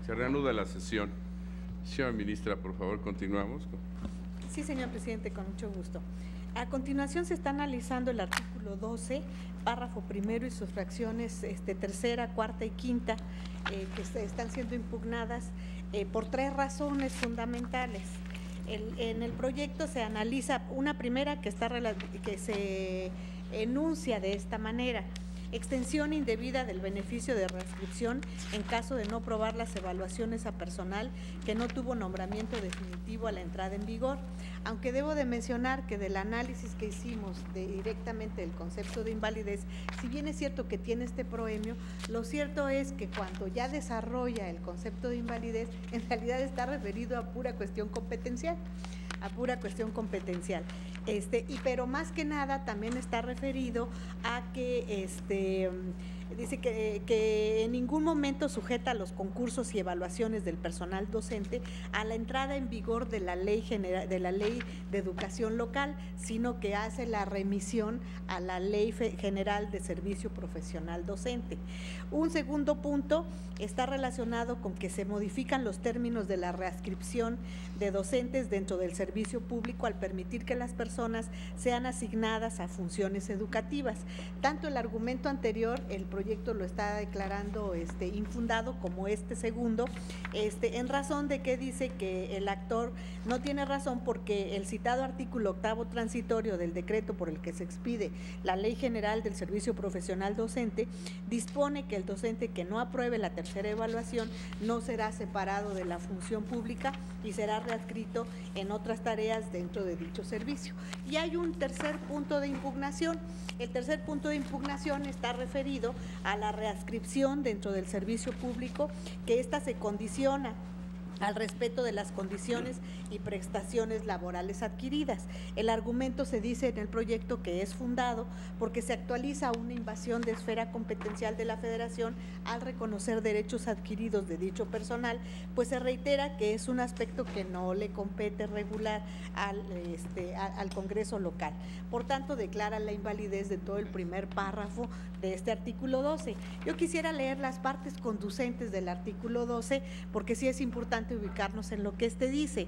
Se reanuda la sesión. Señora ministra, por favor, continuamos. Sí, señor presidente, con mucho gusto. A continuación se está analizando el artículo 12, párrafo primero y sus fracciones tercera, cuarta y quinta, que están siendo impugnadas por tres razones fundamentales. En el proyecto se analiza una primera que se enuncia de esta manera: extensión indebida del beneficio de readscripción en caso de no aprobar las evaluaciones a personal que no tuvo nombramiento definitivo a la entrada en vigor. Aunque debo de mencionar que del análisis que hicimos directamente del concepto de invalidez, si bien es cierto que tiene este proemio, lo cierto es que cuando ya desarrolla el concepto de invalidez, en realidad está referido a pura cuestión competencial. Pero más que nada también está referido a que dice que en ningún momento sujeta a los concursos y evaluaciones del personal docente a la entrada en vigor de la ley de educación local, sino que hace la remisión a la Ley General de Servicio Profesional Docente. Un segundo punto está relacionado con que se modifican los términos de la readscripción de docentes dentro del servicio público al permitir que las personas sean asignadas a funciones educativas. Tanto el argumento anterior, el proyecto lo está declarando infundado, como segundo, en razón de que dice que el actor no tiene razón porque el citado artículo octavo transitorio del decreto por el que se expide la Ley General del Servicio Profesional Docente dispone que el docente que no apruebe la tercera evaluación no será separado de la función pública y será readscrito en otras tareas dentro de dicho servicio. Y hay un tercer punto de impugnación. El tercer punto de impugnación está referido a la readscripción dentro del servicio público, que ésta se condiciona al respeto de las condiciones y prestaciones laborales adquiridas. El argumento se dice en el proyecto que es fundado porque se actualiza una invasión de esfera competencial de la Federación al reconocer derechos adquiridos de dicho personal, pues se reitera que es un aspecto que no le compete regular al Congreso local. Por tanto, declara la invalidez de todo el primer párrafo de este artículo 12. Yo quisiera leer las partes conducentes del artículo 12 porque sí es importante ubicarnos en lo que dice.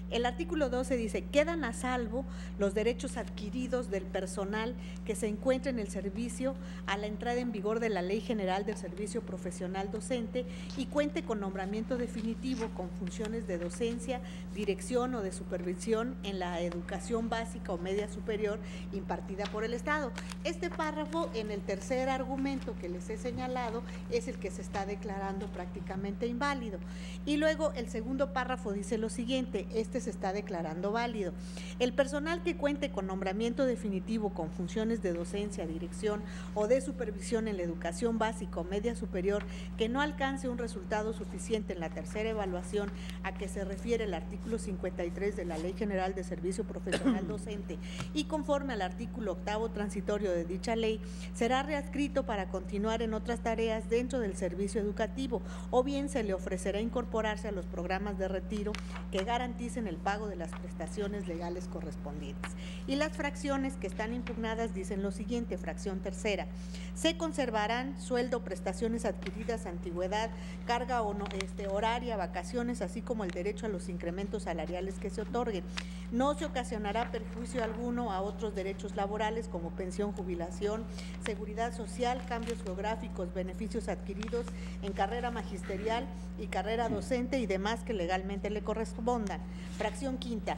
El artículo 12 dice: quedan a salvo los derechos adquiridos del personal que se encuentre en el servicio a la entrada en vigor de la Ley General del Servicio Profesional Docente y cuente con nombramiento definitivo con funciones de docencia, dirección o de supervisión en la educación básica o media superior impartida por el Estado. Este párrafo, en el tercer argumento que les he señalado, es el que se está declarando prácticamente inválido. Y luego el segundo párrafo dice lo siguiente: se está declarando válido. El personal que cuente con nombramiento definitivo con funciones de docencia, dirección o de supervisión en la educación básica o media superior que no alcance un resultado suficiente en la tercera evaluación a que se refiere el artículo 53 de la Ley General de Servicio Profesional Docente y conforme al artículo octavo transitorio de dicha ley, será readscrito para continuar en otras tareas dentro del servicio educativo, o bien se le ofrecerá incorporarse a los programas de retiro que garanticen el pago de las prestaciones legales correspondientes. Y las fracciones que están impugnadas dicen lo siguiente: fracción tercera: se conservarán sueldo, prestaciones adquiridas, antigüedad, carga horaria, vacaciones, así como el derecho a los incrementos salariales que se otorguen. No se ocasionará perjuicio alguno a otros derechos laborales como pensión, jubilación, seguridad social, cambios geográficos, beneficios adquiridos en carrera magisterial y carrera docente y demás que legalmente le correspondan. Fracción quinta: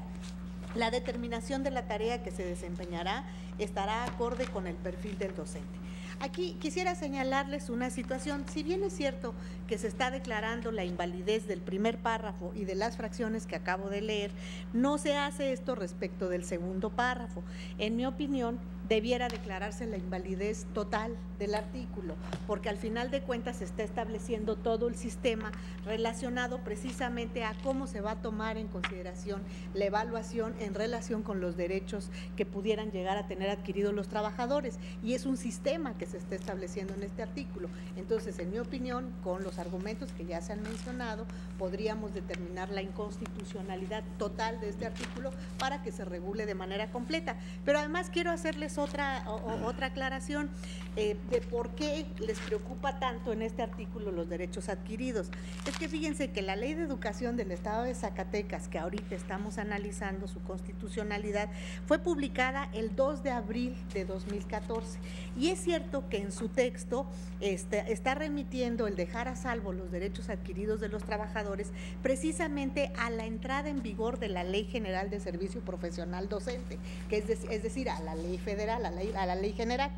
la determinación de la tarea que se desempeñará estará acorde con el perfil del docente. Aquí quisiera señalarles una situación. Si bien es cierto que se está declarando la invalidez del primer párrafo y de las fracciones que acabo de leer, no se hace esto respecto del segundo párrafo. En mi opinión, debiera declararse la invalidez total del artículo, porque al final de cuentas se está estableciendo todo el sistema relacionado precisamente a cómo se va a tomar en consideración la evaluación en relación con los derechos que pudieran llegar a tener adquiridos los trabajadores, y es un sistema que se está estableciendo en este artículo. Entonces, en mi opinión, con los argumentos que ya se han mencionado, podríamos determinar la inconstitucionalidad total de este artículo para que se regule de manera completa. Pero además quiero hacerles otra aclaración de por qué les preocupa tanto en este artículo los derechos adquiridos. Es que fíjense que la Ley de Educación del Estado de Zacatecas, que ahorita estamos analizando su constitucionalidad, fue publicada el 2 de abril de 2014. Y es cierto que en su texto está remitiendo el dejar a salvo los derechos adquiridos de los trabajadores precisamente a la entrada en vigor de la Ley General de Servicio Profesional Docente, que es decir, a la ley federal, a la ley general.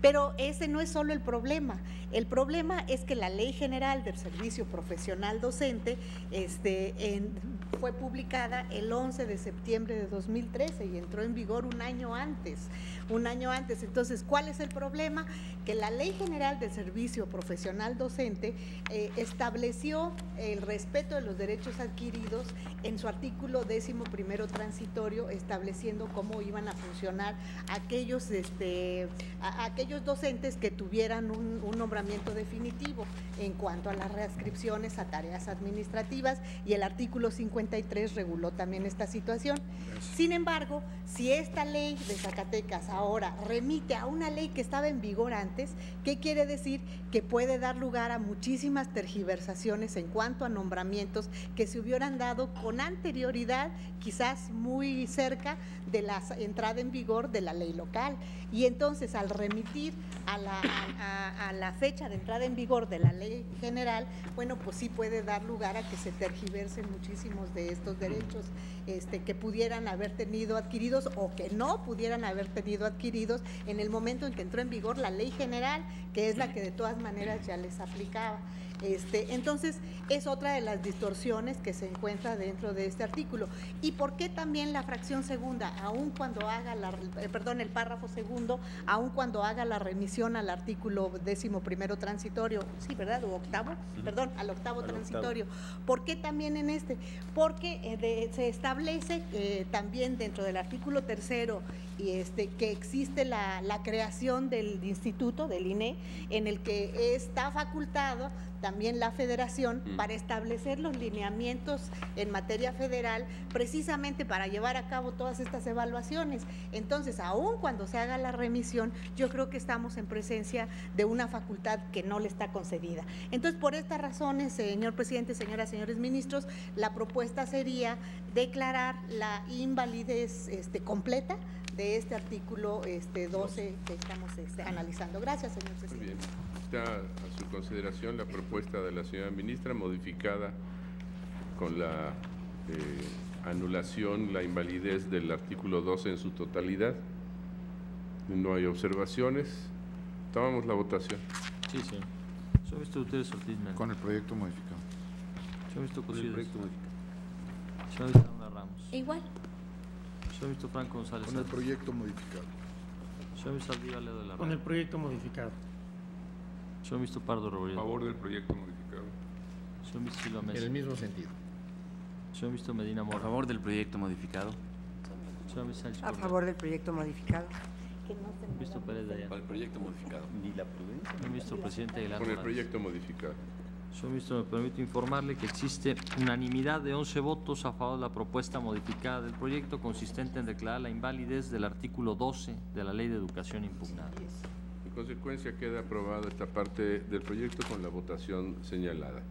Pero ese no es solo el problema es que la Ley General del Servicio Profesional Docente fue publicada el 11 de septiembre de 2013 y entró en vigor un año antes. Entonces, ¿cuál es el problema? Que la Ley General del Servicio Profesional Docente estableció el respeto de los derechos adquiridos en su artículo 11º transitorio, estableciendo cómo iban a funcionar aquellos docentes que tuvieran un nombramiento definitivo en cuanto a las readscripciones a tareas administrativas, y el artículo 53 reguló también esta situación. Sin embargo, si esta ley de Zacatecas ahora remite a una ley que estaba en vigor antes, ¿qué quiere decir? Que puede dar lugar a muchísimas tergiversaciones en cuanto a nombramientos que se hubieran dado con anterioridad, quizás muy cerca de la entrada en vigor de la ley local. Y entonces, al remitir a la fecha de entrada en vigor de la ley general, bueno, pues sí puede dar lugar a que se tergiversen muchísimos de estos derechos que pudieran haber tenido adquiridos o que no pudieran haber tenido adquiridos en el momento en que entró en vigor la ley general, que es la que de todas maneras ya les aplicaba. Entonces, es otra de las distorsiones que se encuentra dentro de este artículo. ¿Y por qué también la fracción segunda, aun cuando haga el párrafo segundo, aun cuando haga la remisión al artículo 11º transitorio, sí, ¿verdad? O octavo, perdón, al octavo transitorio. ¿Por qué también en este? Porque se establece también dentro del artículo 3º que existe la creación del instituto, del INE, en el que está facultado también la federación para establecer los lineamientos en materia federal, precisamente para llevar a cabo todas estas evaluaciones. Entonces, aun cuando se haga la remisión, yo creo que estamos en presencia de una facultad que no le está concedida. Entonces, por estas razones, señor presidente, señoras, señores ministros, la propuesta sería declarar la invalidez completa de este artículo 12 que estamos analizando. Gracias, señor presidente. Muy bien. Está a su consideración la propuesta de la señora ministra, modificada con la anulación, la invalidez del artículo 12 en su totalidad. No hay observaciones. Tomamos la votación. Sí. ¿Se ha visto ustedes, Ortiz? Con el proyecto modificado. ¿Se ha visto Con el proyecto modificado. ¿Se ha visto Ana Ramos? Igual. ¿Se ha visto Franco González? Con el proyecto modificado. ¿Se ha visto Aldía Ledo de la Con el proyecto modificado. ¿Se ha visto Pardo Robledo? A favor del proyecto modificado. ¿Se ha visto Silva Mesa? En el mismo sentido. ¿Se ha visto Medina Mora? A favor del proyecto modificado. ¿Se ha visto Sánchez A Cordero? favor del proyecto modificado. ¿Se ha visto Pérez Dayan? Para el proyecto modificado. Ni la prudencia. ¿Se ha visto presidente Aguilar Con el Morales? proyecto modificado. Señor ministro, me permito informarle que existe unanimidad de 11 votos a favor de la propuesta modificada del proyecto, consistente en declarar la invalidez del artículo 12 de la Ley de Educación impugnada. En consecuencia, queda aprobada esta parte del proyecto con la votación señalada.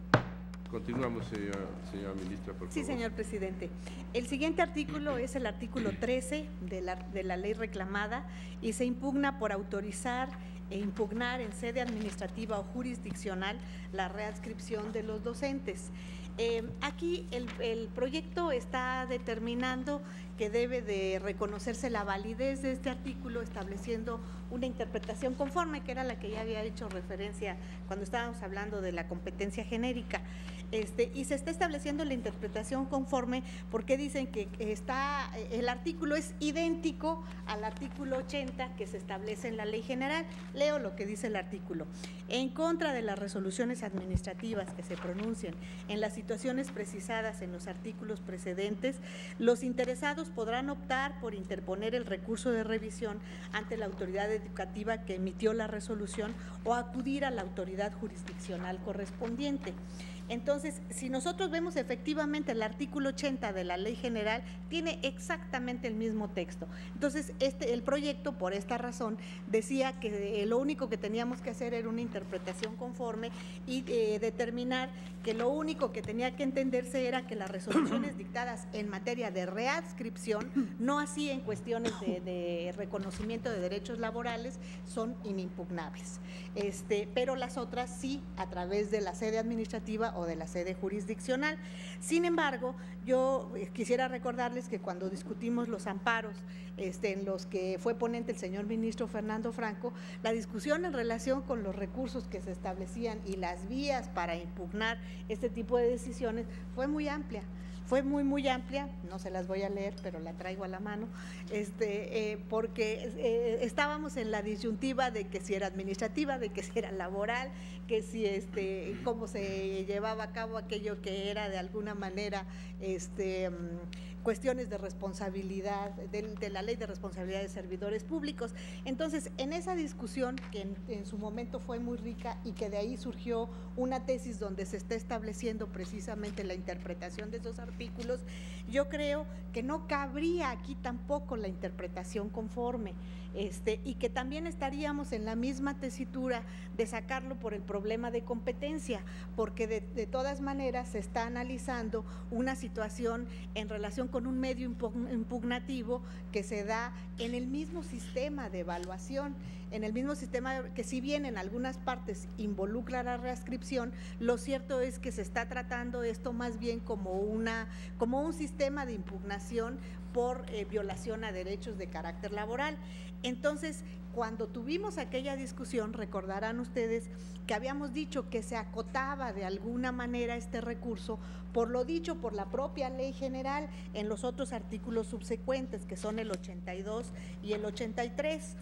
Continuamos, señora ministra, por favor. Sí, señor presidente. El siguiente artículo es el artículo 13 de la ley reclamada y se impugna por autorizar e impugnar en sede administrativa o jurisdiccional la readscripción de los docentes. Aquí el proyecto está determinando que debe de reconocerse la validez de este artículo, estableciendo una interpretación conforme, que era la que ya había hecho referencia cuando estábamos hablando de la competencia genérica. Y se está estableciendo la interpretación conforme porque dicen que el artículo es idéntico al artículo 80 que se establece en la Ley General. Leo lo que dice el artículo. En contra de las resoluciones administrativas que se pronuncien en las situaciones precisadas en los artículos precedentes, los interesados podrán optar por interponer el recurso de revisión ante la autoridad educativa que emitió la resolución o acudir a la autoridad jurisdiccional correspondiente. Entonces, si nosotros vemos efectivamente el artículo 80 de la Ley General, tiene exactamente el mismo texto. Entonces, el proyecto, por esta razón, decía que lo único que teníamos que hacer era una interpretación conforme y determinar que lo único que tenía que entenderse era que las resoluciones dictadas en materia de readscripción, no así en cuestiones de reconocimiento de derechos laborales, son inimpugnables. Pero las otras sí, a través de la sede administrativa o de la sede jurisdiccional. Sin embargo, yo quisiera recordarles que cuando discutimos los amparos en los que fue ponente el señor ministro Fernando Franco, la discusión en relación con los recursos que se establecían y las vías para impugnar este tipo de decisiones fue muy amplia. Fue muy amplia, no se las voy a leer, pero la traigo a la mano, porque estábamos en la disyuntiva de que si era administrativa, de que si era laboral, que si cómo se llevaba a cabo aquello que era de alguna manera cuestiones de responsabilidad, de la Ley de Responsabilidad de Servidores Públicos. Entonces, en esa discusión, que en su momento fue muy rica y que de ahí surgió una tesis donde se está estableciendo precisamente la interpretación de esos artículos, yo creo que no cabría aquí tampoco la interpretación conforme, y que también estaríamos en la misma tesitura de sacarlo por el problema de competencia, porque de todas maneras se está analizando una situación en relación con un medio impugnativo que se da en el mismo sistema de evaluación, en el mismo sistema que, si bien en algunas partes involucra la readscripción, lo cierto es que se está tratando esto más bien como un sistema de impugnación por violación a derechos de carácter laboral. Entonces, cuando tuvimos aquella discusión, recordarán ustedes que habíamos dicho que se acotaba de alguna manera este recurso por lo dicho por la propia Ley General en los otros artículos subsecuentes, que son el 82 y el 83.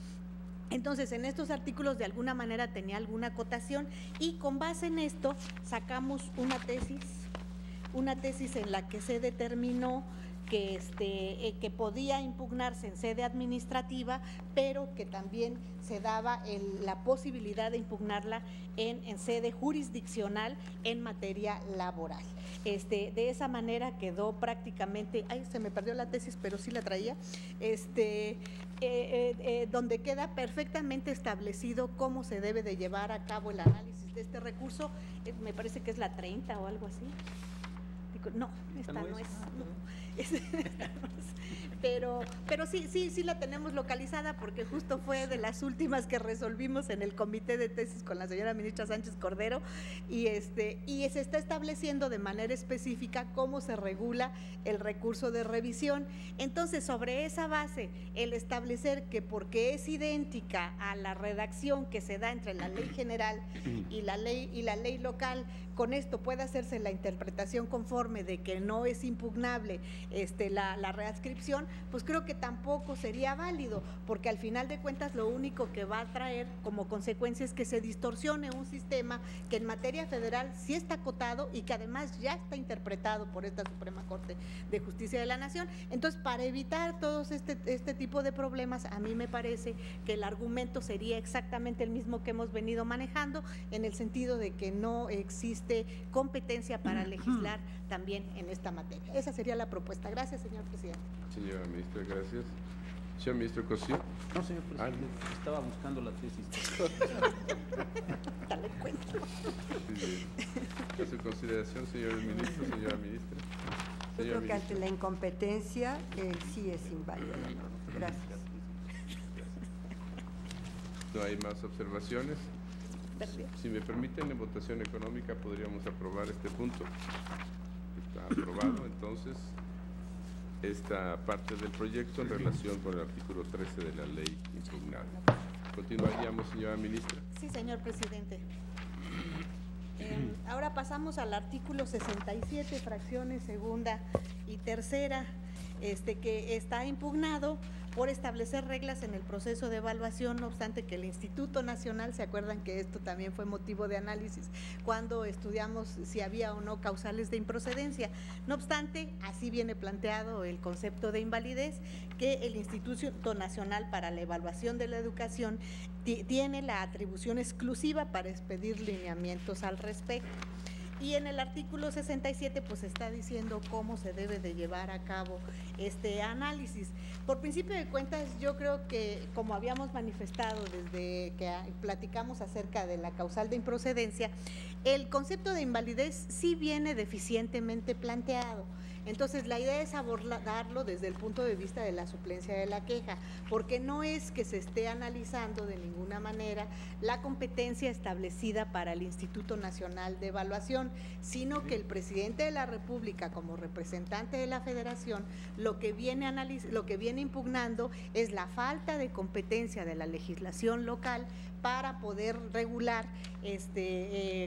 Entonces, en estos artículos de alguna manera tenía alguna acotación y con base en esto sacamos una tesis en la que se determinó que podía impugnarse en sede administrativa, pero que también se daba la posibilidad de impugnarla en sede jurisdiccional en materia laboral. De esa manera quedó prácticamente, se me perdió la tesis, pero sí la traía, donde queda perfectamente establecido cómo se debe de llevar a cabo el análisis de este recurso. Me parece que es la 30 o algo así. No, esta no es. Pero sí la tenemos localizada, porque justo fue de las últimas que resolvimos en el comité de tesis con la señora ministra Sánchez Cordero, y se está estableciendo de manera específica cómo se regula el recurso de revisión. Entonces, sobre esa base, el establecer que porque es idéntica a la redacción que se da entre la Ley General y la ley local, con esto puede hacerse la interpretación conforme de que no es impugnable la readscripción, pues creo que tampoco sería válido, porque al final de cuentas lo único que va a traer como consecuencia es que se distorsione un sistema que en materia federal sí está acotado y que además ya está interpretado por esta Suprema Corte de Justicia de la Nación. Entonces, para evitar todos este tipo de problemas, a mí me parece que el argumento sería exactamente el mismo que hemos venido manejando, en el sentido de que no existe competencia para legislar también en esta materia. Esa sería la propuesta. Gracias, señor presidente. Señora ministra, gracias. Señor ministro Cosío. No, señor presidente, estaba buscando la tesis. Dale cuenta. A su consideración, señor ministro, señora ministra. Yo creo que ante la incompetencia sí es inválido la norma. Gracias. ¿No hay más observaciones? Si me permiten, en votación económica podríamos aprobar este punto. Está aprobado, entonces, esta parte del proyecto en relación con el artículo 13 de la ley impugnada. Continuaríamos, señora ministra. Sí, señor presidente. Ahora pasamos al artículo 67, fracciones segunda y tercera, que está impugnado por establecer reglas en el proceso de evaluación, no obstante que el Instituto Nacional, se acuerdan que esto también fue motivo de análisis cuando estudiamos si había o no causales de improcedencia. No obstante, así viene planteado el concepto de invalidez, que el Instituto Nacional para la Evaluación de la Educación tiene la atribución exclusiva para expedir lineamientos al respecto. Y en el artículo 67 pues está diciendo cómo se debe de llevar a cabo este análisis. Por principio de cuentas, yo creo que, como habíamos manifestado desde que platicamos acerca de la causal de improcedencia, el concepto de invalidez sí viene deficientemente planteado. Entonces, la idea es abordarlo desde el punto de vista de la suplencia de la queja, porque no es que se esté analizando de ninguna manera la competencia establecida para el Instituto Nacional de Evaluación, sino que el presidente de la República, como representante de la Federación, lo que viene impugnando es la falta de competencia de la legislación local para poder regular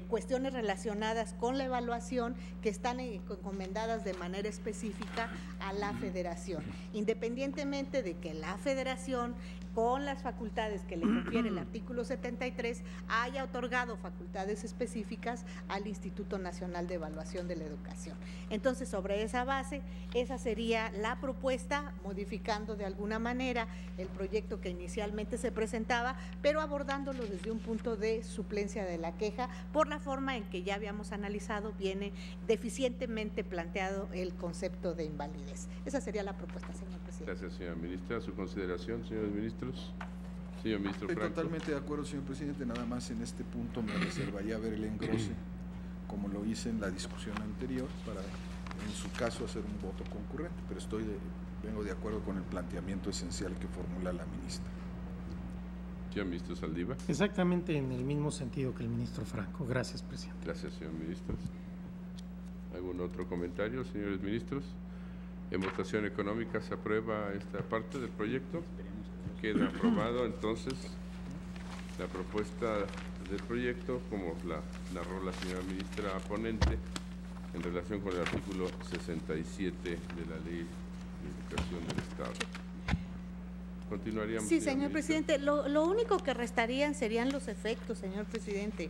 cuestiones relacionadas con la evaluación que están encomendadas de manera específica a la Federación, independientemente de que la Federación, con las facultades que le confiere el artículo 73, haya otorgado facultades específicas al Instituto Nacional de Evaluación de la Educación. Entonces, sobre esa base, esa sería la propuesta, modificando de alguna manera el proyecto que inicialmente se presentaba, pero abordándolo desde un punto de suplencia de la queja, por la forma en que ya habíamos analizado, viene deficientemente planteado el concepto de invalidez. Esa sería la propuesta, señor presidente. Gracias, señora ministra. A su consideración, señores ministros. Señor ministro Estoy Franco. totalmente de acuerdo, señor presidente. Nada más en este punto me reservaría ver el engrose, como lo hice en la discusión anterior, para, en su caso, hacer un voto concurrente. Pero vengo de acuerdo con el planteamiento esencial que formula la ministra. Señor ministro Saldívar. Exactamente en el mismo sentido que el ministro Franco. Gracias, presidente. Gracias, señor ministro. ¿Algún otro comentario, señores ministros? En votación económica se aprueba esta parte del proyecto. Queda aprobado entonces la propuesta del proyecto, como la narró la señora ministra ponente, en relación con el artículo 67 de la Ley de Educación del Estado. Continuaríamos. Sí, señor presidente, lo único que restarían serían los efectos, señor presidente.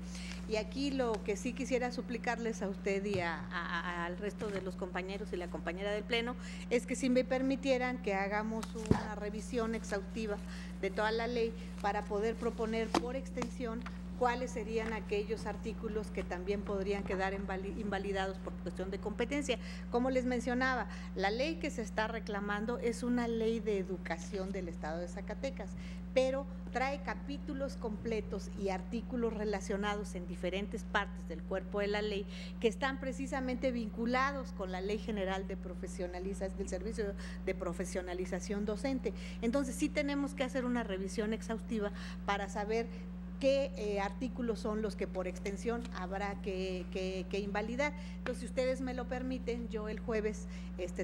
Y aquí lo que sí quisiera suplicarles a usted y al resto de los compañeros y la compañera del Pleno es que si me permitieran que hagamos una revisión exhaustiva de toda la ley para poder proponer por extensión cuáles serían aquellos artículos que también podrían quedar invalidados por cuestión de competencia. Como les mencionaba, la ley que se está reclamando es una ley de educación del Estado de Zacatecas, pero trae capítulos completos y artículos relacionados en diferentes partes del cuerpo de la ley que están precisamente vinculados con la Ley General de del Servicio de Profesionalización Docente. Entonces sí tenemos que hacer una revisión exhaustiva para saber qué artículos son los que por extensión habrá que invalidar. Entonces, si ustedes me lo permiten, yo el jueves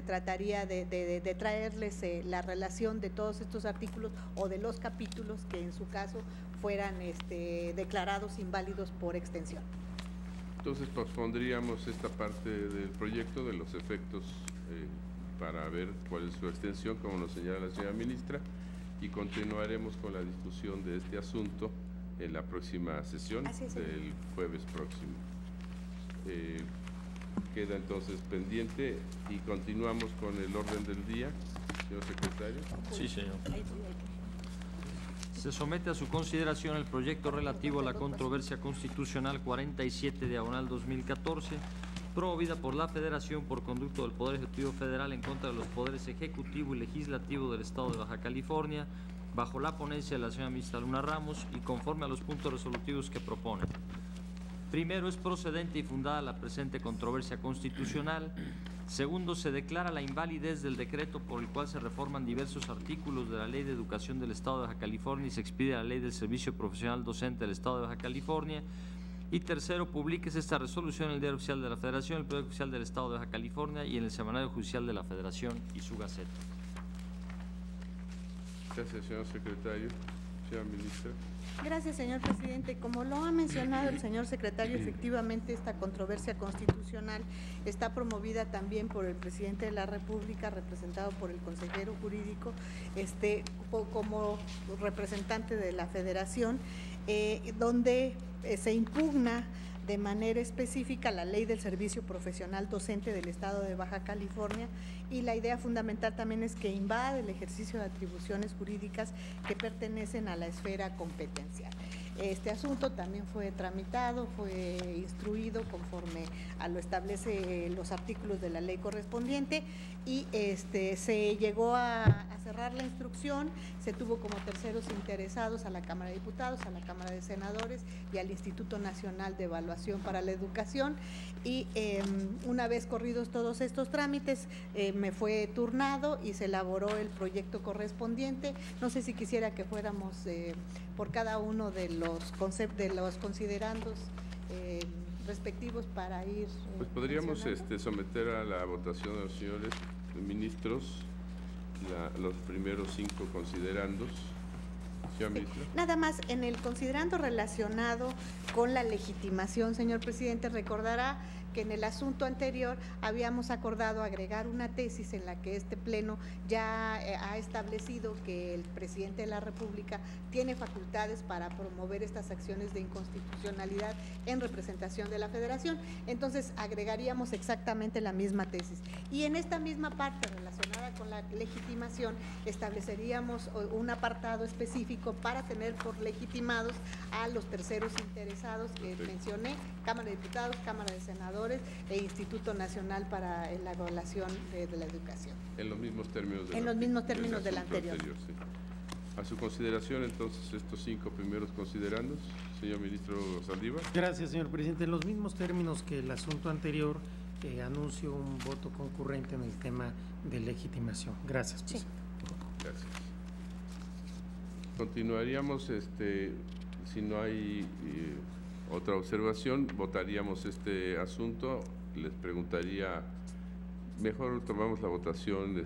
trataría de traerles la relación de todos estos artículos o de los capítulos que en su caso fueran declarados inválidos por extensión. Entonces, pospondríamos esta parte del proyecto de los efectos para ver cuál es su extensión, como nos señala la señora ministra, y continuaremos con la discusión de este asunto en la próxima sesión del jueves próximo. Queda entonces pendiente y continuamos con el orden del día. Señor secretario. Sí, señor. Se somete a su consideración el proyecto relativo a la controversia constitucional 47/2014, promovida por la Federación por conducto del Poder Ejecutivo Federal en contra de los poderes ejecutivo y legislativo del Estado de Baja California, bajo la ponencia de la señora ministra Luna Ramos y conforme a los puntos resolutivos que propone. Primero, es procedente y fundada la presente controversia constitucional. Segundo, se declara la invalidez del decreto por el cual se reforman diversos artículos de la Ley de Educación del Estado de Baja California y se expide la Ley del Servicio Profesional Docente del Estado de Baja California. Y tercero, publíquese esta resolución en el Diario Oficial de la Federación, el Periódico Oficial del Estado de Baja California y en el Semanario Judicial de la Federación y su Gaceta. Gracias, señor secretario. Señora ministra. Gracias, señor presidente. Como lo ha mencionado el señor secretario, efectivamente esta controversia constitucional está promovida también por el presidente de la República, representado por el consejero jurídico, como representante de la Federación, donde se impugna de manera específica la Ley del Servicio Profesional Docente del Estado de Baja California, y la idea fundamental también es que invade el ejercicio de atribuciones jurídicas que pertenecen a la esfera competencial. Este asunto también fue tramitado, fue instruido conforme a lo establece los artículos de la ley correspondiente, y se llegó a cerrar la instrucción. Se tuvo como terceros interesados a la Cámara de Diputados, a la Cámara de Senadores y al Instituto Nacional de Evaluación para la Educación, y una vez corridos todos estos trámites me fue turnado y se elaboró el proyecto correspondiente. No sé si quisiera que fuéramos por cada uno de los considerandos respectivos para ir. Pues podríamos someter a la votación de los señores ministros los primeros 5 considerandos. Señor ministro. Nada más, en el considerando relacionado con la legitimación, señor presidente, recordará que en el asunto anterior habíamos acordado agregar una tesis en la que este pleno ya ha establecido que el presidente de la República tiene facultades para promover estas acciones de inconstitucionalidad en representación de la Federación. Entonces agregaríamos exactamente la misma tesis, y en esta misma parte relacionada con la legitimación estableceríamos un apartado específico para tener por legitimados a los terceros interesados que mencioné: Cámara de Diputados, Cámara de Senadores e Instituto Nacional para la Evaluación de la Educación. En los mismos términos del anterior. Sí. A su consideración, entonces, estos 5 primeros considerandos, señor ministro Saldívar. Gracias, señor presidente. En los mismos términos que el asunto anterior, anuncio un voto concurrente en el tema de legitimación. Gracias, presidente. Sí. Gracias. Continuaríamos, si no hay otra observación, votaríamos este asunto. Les preguntaría, mejor tomamos la votación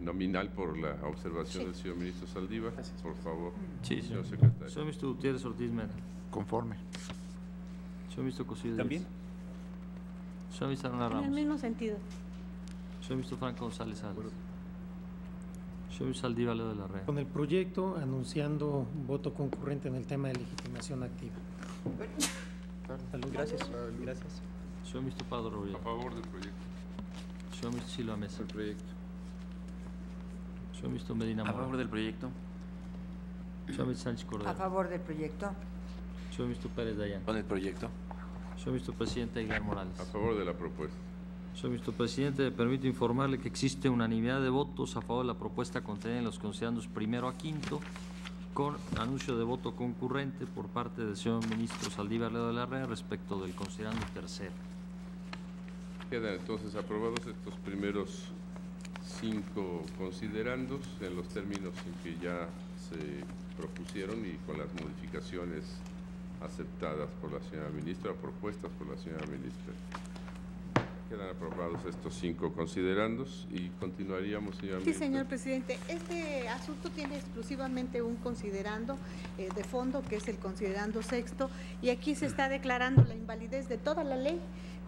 nominal por la observación del señor ministro Saldívar. Gracias. Por favor, Sí, señor secretario. Señor ministro Gutiérrez Ortiz Mena. Conforme. Señor ministro Cosío Díaz. ¿También? Señor ministro Aruna En Ramos. el mismo sentido. Señor ministro Franco González Sáenz. Señor ministro Saldívar Leo de la Rea. Con el proyecto, anunciando un voto concurrente en el tema de legitimación activa. Salud. Gracias. Gracias. Señor ministro Pardo Rubio. A favor del proyecto. Señor ministro Silva Mesa. El proyecto. Señor ministro Medina A Mora. favor del proyecto. Señor ministro Sánchez Cordero. A favor del proyecto. Señor ministro Pérez Dayán. Con el proyecto. Señor ministro presidente Aguilar Morales. A favor de la propuesta. Señor ministro presidente, me permito informarle que existe unanimidad de votos a favor de la propuesta contenida en los considerandos primero a quinto, con anuncio de voto concurrente por parte del señor ministro Saldívar Leo de la Rea respecto del considerando tercero. Quedan entonces aprobados estos primeros 5 considerandos en los términos en que ya se propusieron y con las modificaciones aceptadas por la señora ministra, propuestas por la señora ministra. Quedan aprobados estos 5 considerandos y continuaríamos, señora Sí, ministra. señor presidente. Este asunto tiene exclusivamente un considerando de fondo, que es el considerando sexto, y aquí se está declarando la invalidez de toda la ley,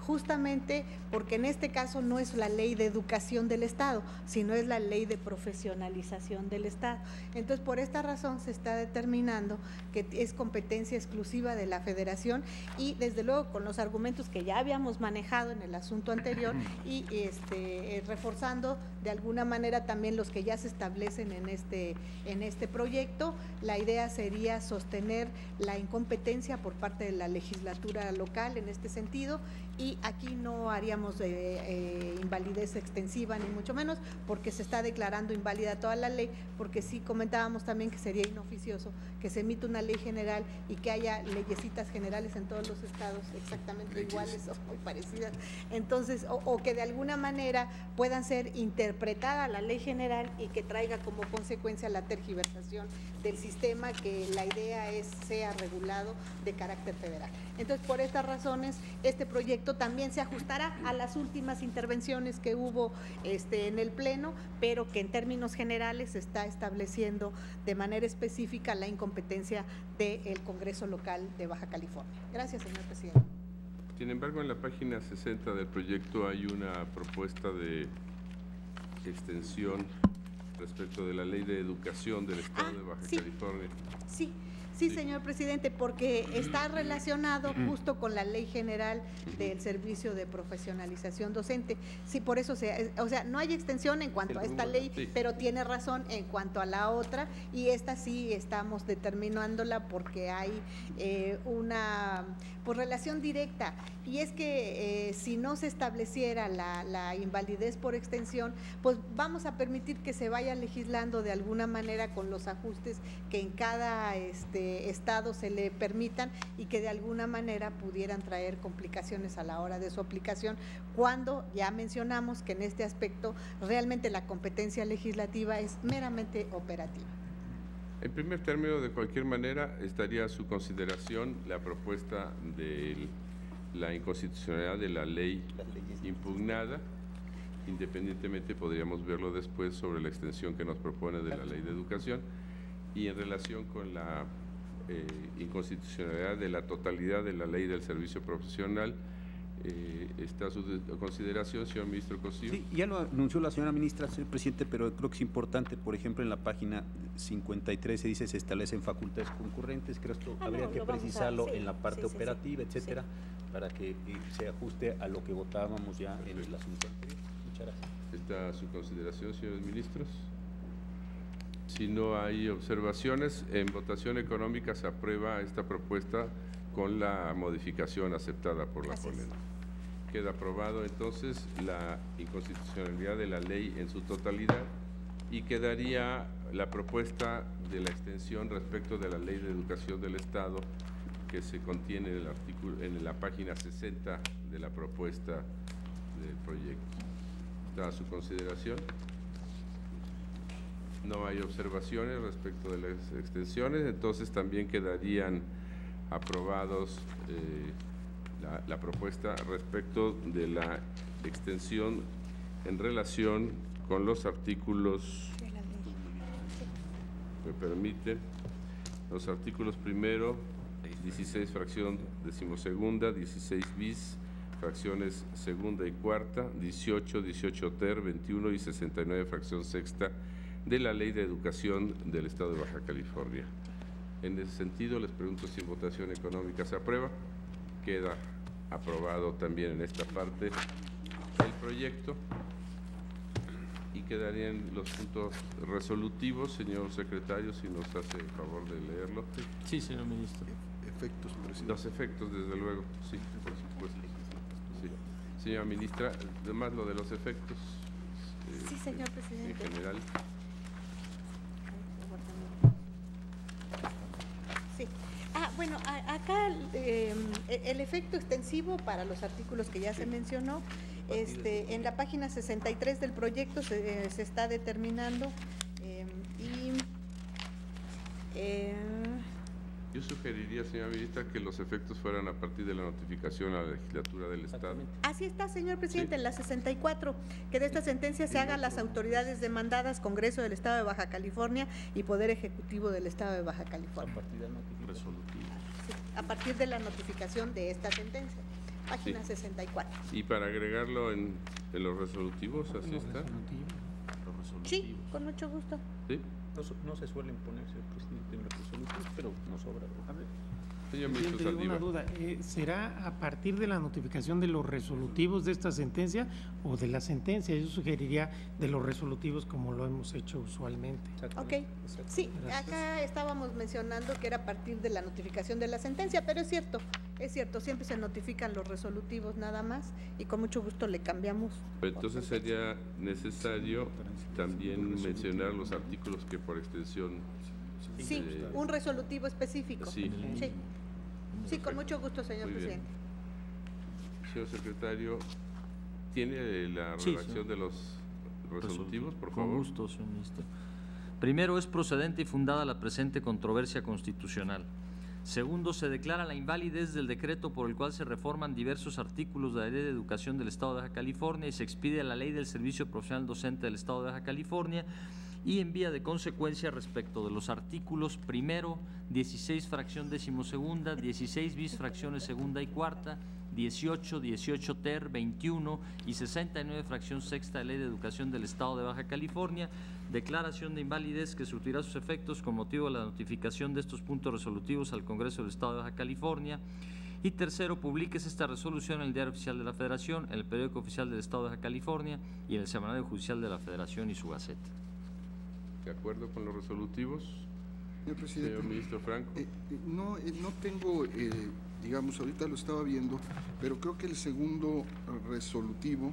justamente porque en este caso no es la ley de educación del Estado, sino es la ley de profesionalización del Estado. Entonces, por esta razón se está determinando que es competencia exclusiva de la Federación, y desde luego con los argumentos que ya habíamos manejado en el asunto anterior, y reforzando de alguna manera también los que ya se establecen en este proyecto. La idea sería sostener la incompetencia por parte de la legislatura local en este sentido, y aquí no haríamos invalidez extensiva ni mucho menos, porque se está declarando inválida toda la ley, porque sí comentábamos también que sería inoficioso que se emita una ley general y que haya leyesitas generales en todos los estados exactamente iguales o muy parecidas, entonces, o que de alguna manera puedan ser interpretada la ley general y que traiga como consecuencia la tergiversación del sistema, que la idea es sea regulado de carácter federal. Entonces, por estas razones, este proyecto también se ajustará a las últimas intervenciones que hubo en el Pleno, pero que en términos generales está estableciendo de manera específica la incompetencia del Congreso local de Baja California. Gracias, señor presidente. Sin embargo, en la página 60 del proyecto hay una propuesta de extensión respecto de la Ley de Educación del Estado de Baja California. Sí, señor presidente, porque está relacionado justo con la Ley General del Servicio de Profesionalización Docente. Sí, por eso, no hay extensión en cuanto a esta ley, pero tiene razón en cuanto a la otra, y esta sí estamos determinándola porque hay una relación directa, y es que si no se estableciera la invalidez por extensión, pues vamos a permitir que se vaya legislando de alguna manera con los ajustes que en cada estado se le permitan y que de alguna manera pudieran traer complicaciones a la hora de su aplicación, cuando ya mencionamos que en este aspecto realmente la competencia legislativa es meramente operativa. En primer término, de cualquier manera, estaría a su consideración la propuesta de la inconstitucionalidad de la ley impugnada. Independientemente, podríamos verlo después sobre la extensión que nos propone de la Ley de Educación, y en relación con la inconstitucionalidad de la totalidad de la Ley del Servicio Profesional, está a su consideración, señor ministro Cosío. Sí, ya lo anunció la señora ministra, señor presidente, pero creo que es importante, por ejemplo, en la página 53 se dice se establecen facultades concurrentes. Creo que esto habría que precisarlo en la parte operativa, etcétera, para que se ajuste a lo que votábamos ya en el asunto anterior. Muchas gracias. Está a su consideración, señores ministros. Si no hay observaciones, en votación económica se aprueba esta propuesta con la modificación aceptada por la ponente. Queda aprobado entonces la inconstitucionalidad de la ley en su totalidad, y quedaría la propuesta de la extensión respecto de la Ley de Educación del Estado, que se contiene en el artículo, en la página 60 de la propuesta del proyecto. Está a su consideración. No hay observaciones respecto de las extensiones, entonces también quedarían aprobados la propuesta respecto de la extensión en relación con los artículos, me permite, los artículos primero, 16 fracción decimosegunda, 16 bis, fracciones segunda y cuarta, 18, 18 ter, 21 y 69 fracción sexta de la Ley de Educación del Estado de Baja California. En ese sentido, les pregunto si en votación económica se aprueba. Queda aprobado también en esta parte el proyecto, y quedarían los puntos resolutivos. Señor secretario, si nos hace el favor de leerlo. Sí, señor ministro. Efectos, presidente. Los efectos, desde luego, sí, por supuesto. Sí. Señora ministra, además lo de los efectos. Sí, señor presidente. En general. Sí. Bueno, acá el efecto extensivo para los artículos que ya se mencionó, en la página 63 del proyecto se está determinando Yo sugeriría, señora ministra, que los efectos fueran a partir de la notificación a la legislatura del Estado. Así está, señor presidente, sí. En la 64, que de esta sentencia se haga a las autoridades demandadas, Congreso del Estado de Baja California y Poder Ejecutivo del Estado de Baja California. A partir de la notificación. Sí, a partir de la notificación de esta sentencia, página sí. 64. Y para agregarlo en los resolutivos, así está. Los resolutivos. Sí, con mucho gusto. ¿Sí? No se suelen poner, señor presidente, en los resolutivos, pero nos sobra. A ver. Señor ministro Saldívar. Una duda, ¿será a partir de la notificación de los resolutivos de esta sentencia o de la sentencia? Yo sugeriría de los resolutivos, como lo hemos hecho usualmente. Ok, sí, acá estábamos mencionando que era a partir de la notificación de la sentencia, pero es cierto, siempre se notifican los resolutivos nada más, y con mucho gusto le cambiamos. Pero entonces sería necesario también mencionar los artículos que por extensión... Sí, un resolutivo específico. Sí. Sí. Sí, con mucho gusto, señor presidente. Señor secretario, ¿tiene la redacción de los resolutivos, por Con favor. gusto, señor ministro. Primero, es procedente y fundada la presente controversia constitucional. Segundo, se declara la invalidez del decreto por el cual se reforman diversos artículos de la Ley de Educación del Estado de Baja California y se expide la Ley del Servicio Profesional Docente del Estado de Baja California, y en vía de consecuencia respecto de los artículos primero, 16 fracción decimosegunda, 16 bis fracciones segunda y cuarta, 18, 18 ter, 21 y 69 fracción sexta de Ley de Educación del Estado de Baja California, declaración de invalidez que surtirá sus efectos con motivo de la notificación de estos puntos resolutivos al Congreso del Estado de Baja California. Y tercero, publiques esta resolución en el Diario Oficial de la Federación, en el Periódico Oficial del Estado de Baja California y en el Semanario Judicial de la Federación y su Gaceta. ¿De acuerdo con los resolutivos? Señor presidente, Señor ministro Franco. no tengo, digamos, ahorita lo estaba viendo, pero creo que el segundo resolutivo,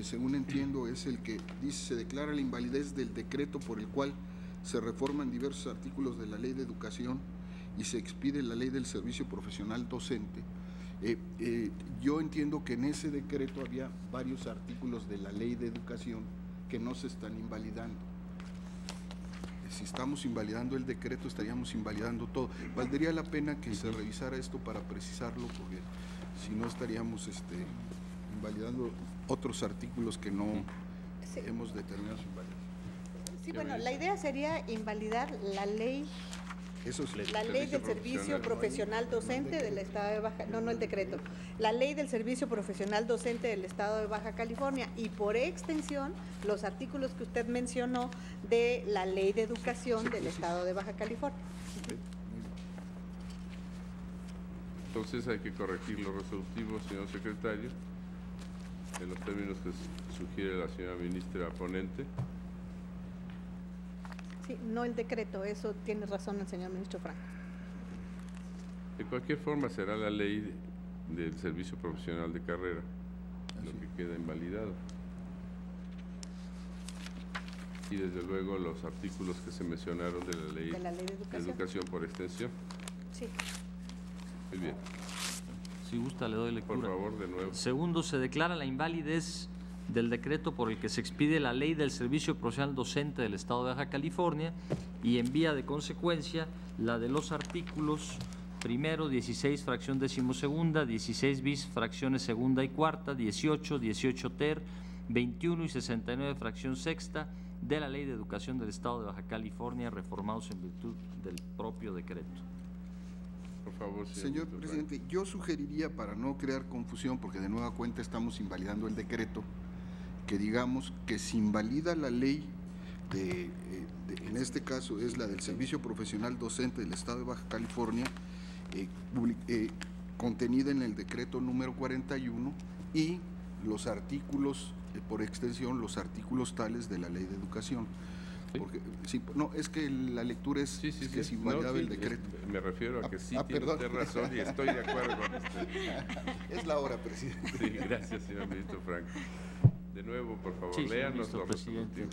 según entiendo, es el que dice: se declara la invalidez del decreto por el cual se reforman diversos artículos de la Ley de Educación y se expide la Ley del Servicio Profesional Docente. Yo entiendo que en ese decreto había varios artículos de la Ley de Educación que no se están invalidando. Si estamos invalidando el decreto, estaríamos invalidando todo. Valdría la pena que se revisara esto para precisarlo, porque si no estaríamos invalidando otros artículos que no hemos determinado su invalidez. Sí, bueno, la idea sería invalidar la ley. Eso sí. La ley del Servicio Profesional Docente del Estado de Baja, no el decreto, la ley del Servicio Profesional Docente del Estado de Baja California y por extensión los artículos que usted mencionó de la Ley de Educación del Estado de Baja California. Entonces hay que corregir los resolutivos, señor secretario, en los términos que sugiere la señora ministra ponente. Sí, no el decreto, eso tiene razón el señor ministro Franco. De cualquier forma será la ley del servicio profesional de carrera lo que queda invalidado. Y desde luego los artículos que se mencionaron de la ley de educación por extensión. Sí. Muy bien. Si gusta, le doy lectura. Por favor, de nuevo. Segundo, se declara la invalidez del decreto por el que se expide la Ley del Servicio Profesional Docente del Estado de Baja California y en vía de consecuencia la de los artículos primero, 16 fracción decimosegunda, 16 bis fracciones segunda y cuarta, 18, 18 ter, 21 y 69 fracción sexta de la Ley de Educación del Estado de Baja California, reformados en virtud del propio decreto. Por favor, señor presidente, yo sugeriría, para no crear confusión, porque de nueva cuenta estamos invalidando el decreto, que digamos que se invalida la ley en este caso es la del Servicio Profesional Docente del Estado de Baja California, contenida en el decreto número 41, y los artículos, por extensión, los artículos tales de la Ley de Educación. Porque, sí, no, es que la lectura es que es invalidable el decreto. Me refiero a que sí tiene usted razón y estoy de acuerdo con usted. Es la hora, presidente. Sí, gracias, señor ministro Franco. De nuevo, por favor, léanos los resolutivos.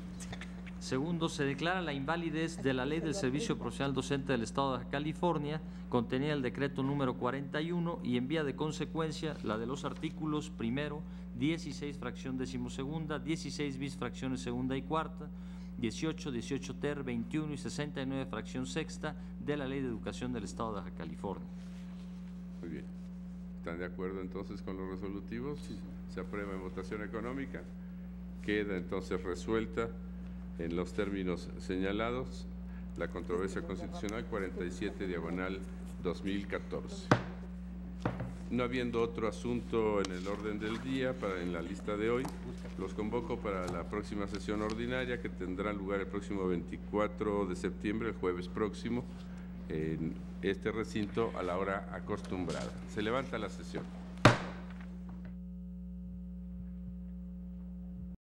Segundo, se declara la invalidez de la Ley del Servicio Profesional Docente del Estado de Baja California, contenida en el decreto número 41, y en vía de consecuencia la de los artículos primero, 16 fracción decimosegunda, 16 bis fracciones segunda y cuarta, 18, 18 ter, 21 y 69 fracción sexta de la Ley de Educación del Estado de Baja California. Muy bien. ¿Están de acuerdo entonces con los resolutivos? Sí. Se aprueba en votación económica. Queda entonces resuelta en los términos señalados la controversia constitucional 47/2014. No habiendo otro asunto en el orden del día en la lista de hoy, los convoco para la próxima sesión ordinaria que tendrá lugar el próximo 24 de septiembre, el jueves próximo, en este recinto a la hora acostumbrada. Se levanta la sesión.